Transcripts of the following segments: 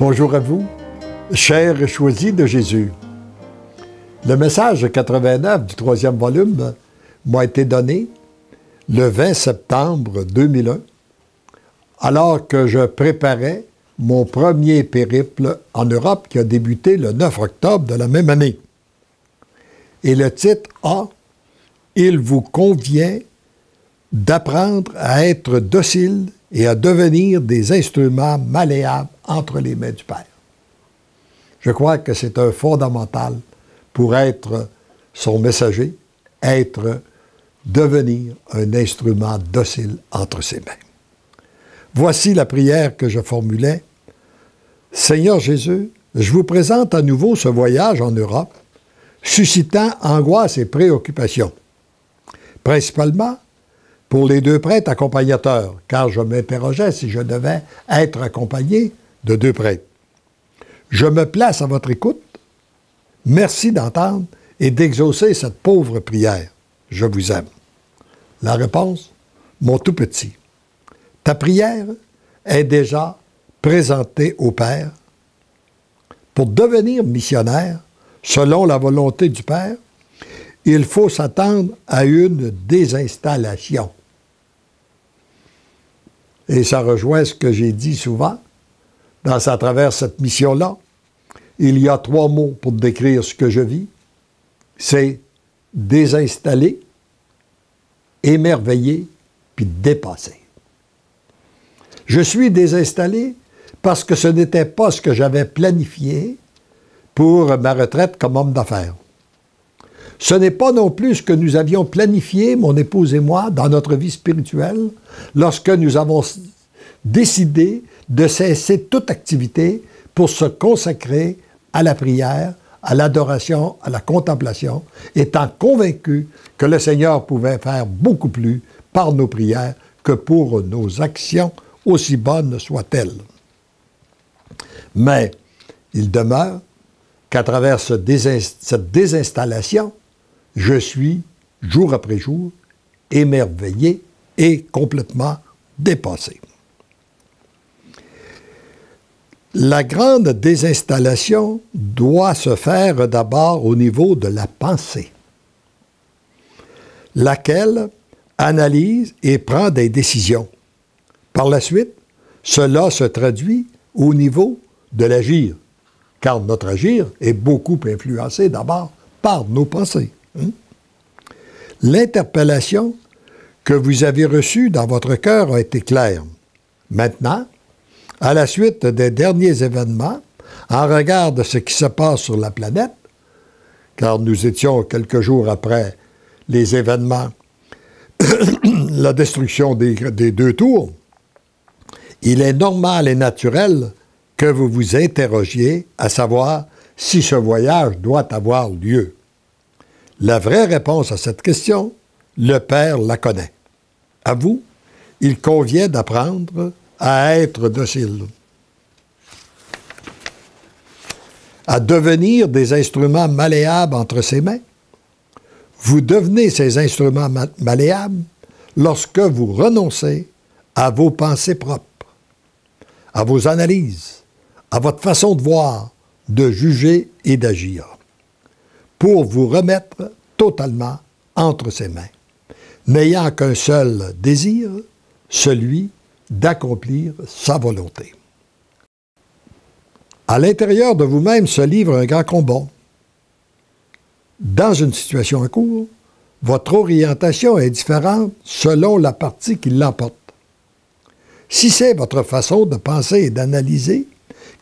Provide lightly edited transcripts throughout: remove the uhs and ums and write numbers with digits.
Bonjour à vous, chers choisis de Jésus. Le message 89 du 3e volume m'a été donné le 20 septembre 2001, alors que je préparais mon premier périple en Europe qui a débuté le 9 octobre de la même année. Et le titre a « Il vous convient d'apprendre à être docile et à devenir des instruments malléables entre les mains du Père ». Je crois que c'est un fondamental pour être son messager, devenir un instrument docile entre ses mains. Voici la prière que je formulais. Seigneur Jésus, je vous présente à nouveau ce voyage en Europe, suscitant angoisse et préoccupation, principalement pour les deux prêtres accompagnateurs, car je m'interrogeais si je devais être accompagné de deux prêtres. Je me place à votre écoute. Merci d'entendre et d'exaucer cette pauvre prière. Je vous aime. La réponse, mon tout petit. Ta prière est déjà présentée au Père. Pour devenir missionnaire, selon la volonté du Père, il faut s'attendre à une désinstallation. Et ça rejoint ce que j'ai dit souvent à travers cette mission-là. Il y a 3 mots pour décrire ce que je vis. C'est désinstaller, émerveiller, puis dépasser. Je suis désinstallé parce que ce n'était pas ce que j'avais planifié pour ma retraite comme homme d'affaires. Ce n'est pas non plus ce que nous avions planifié, mon épouse et moi, dans notre vie spirituelle, lorsque nous avons décidé de cesser toute activité pour se consacrer à la prière, à l'adoration, à la contemplation, étant convaincus que le Seigneur pouvait faire beaucoup plus par nos prières que pour nos actions, aussi bonnes soient-elles. Mais il demeure qu'à travers cette désinstallation, je suis, jour après jour, émerveillé et complètement dépassé. La grande désinstallation doit se faire d'abord au niveau de la pensée, laquelle analyse et prend des décisions. Par la suite, cela se traduit au niveau de l'agir, car notre agir est beaucoup influencé d'abord par nos pensées. L'interpellation que vous avez reçue dans votre cœur a été claire. Maintenant, à la suite des derniers événements, en regard de ce qui se passe sur la planète, car nous étions quelques jours après les événements, la destruction des 2 tours, il est normal et naturel que vous vous interrogiez à savoir si ce voyage doit avoir lieu. La vraie réponse à cette question, le Père la connaît. À vous, il convient d'apprendre à être docile, à devenir des instruments malléables entre ses mains. Vous devenez ces instruments malléables lorsque vous renoncez à vos pensées propres, à vos analyses, à votre façon de voir, de juger et d'agir, pour vous remettre totalement entre ses mains, n'ayant qu'un seul désir, celui d'accomplir sa volonté. À l'intérieur de vous-même se livre un grand combat. Dans une situation en cours, votre orientation est différente selon la partie qui l'emporte. Si c'est votre façon de penser et d'analyser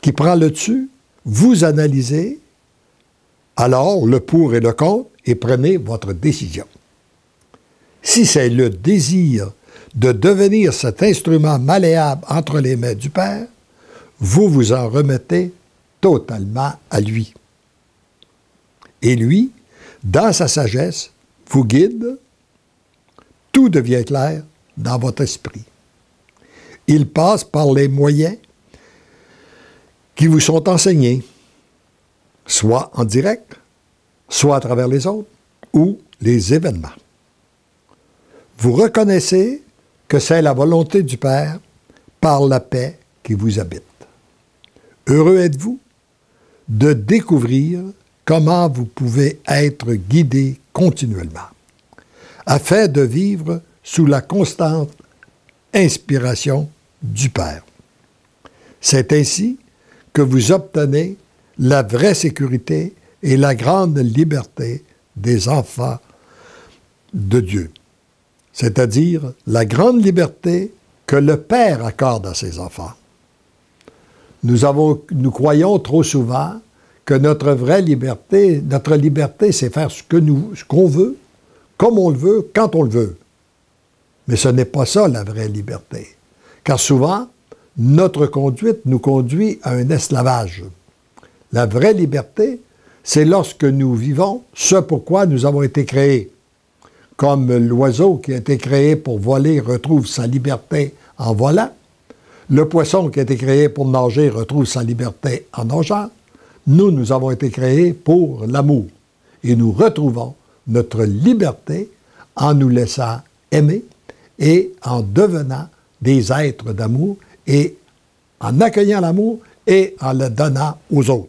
qui prend le dessus, vous analysez, alors le pour et le contre, et prenez votre décision. Si c'est le désir de devenir cet instrument malléable entre les mains du Père, vous vous en remettez totalement à lui. Et lui, dans sa sagesse, vous guide, tout devient clair dans votre esprit. Il passe par les moyens qui vous sont enseignés, soit en direct, soit à travers les autres, ou les événements. Vous reconnaissez que c'est la volonté du Père par la paix qui vous habite. Heureux êtes-vous de découvrir comment vous pouvez être guidé continuellement, afin de vivre sous la constante inspiration du Père. C'est ainsi que vous obtenez la vraie sécurité et la grande liberté des enfants de Dieu, c'est-à-dire la grande liberté que le Père accorde à ses enfants. Nous croyons trop souvent que notre vraie liberté, c'est faire ce qu'on veut, comme on le veut, quand on le veut. Mais ce n'est pas ça la vraie liberté. Car souvent, notre conduite nous conduit à un esclavage. La vraie liberté, c'est lorsque nous vivons ce pourquoi nous avons été créés. Comme l'oiseau qui a été créé pour voler retrouve sa liberté en volant, le poisson qui a été créé pour nager retrouve sa liberté en nageant. Nous avons été créés pour l'amour. Et nous retrouvons notre liberté en nous laissant aimer et en devenant des êtres d'amour et en accueillant l'amour et en le donnant aux autres.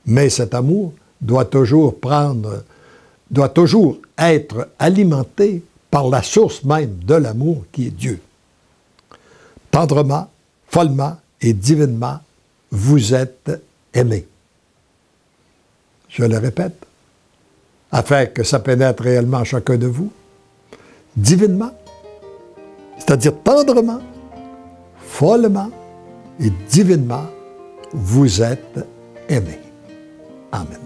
Mais cet amour doit toujours être alimenté par la source même de l'amour qui est Dieu. Tendrement, follement et divinement, vous êtes aimés. Je le répète, afin que ça pénètre réellement en chacun de vous, divinement, c'est-à-dire tendrement, follement et divinement, vous êtes aimés. Amen.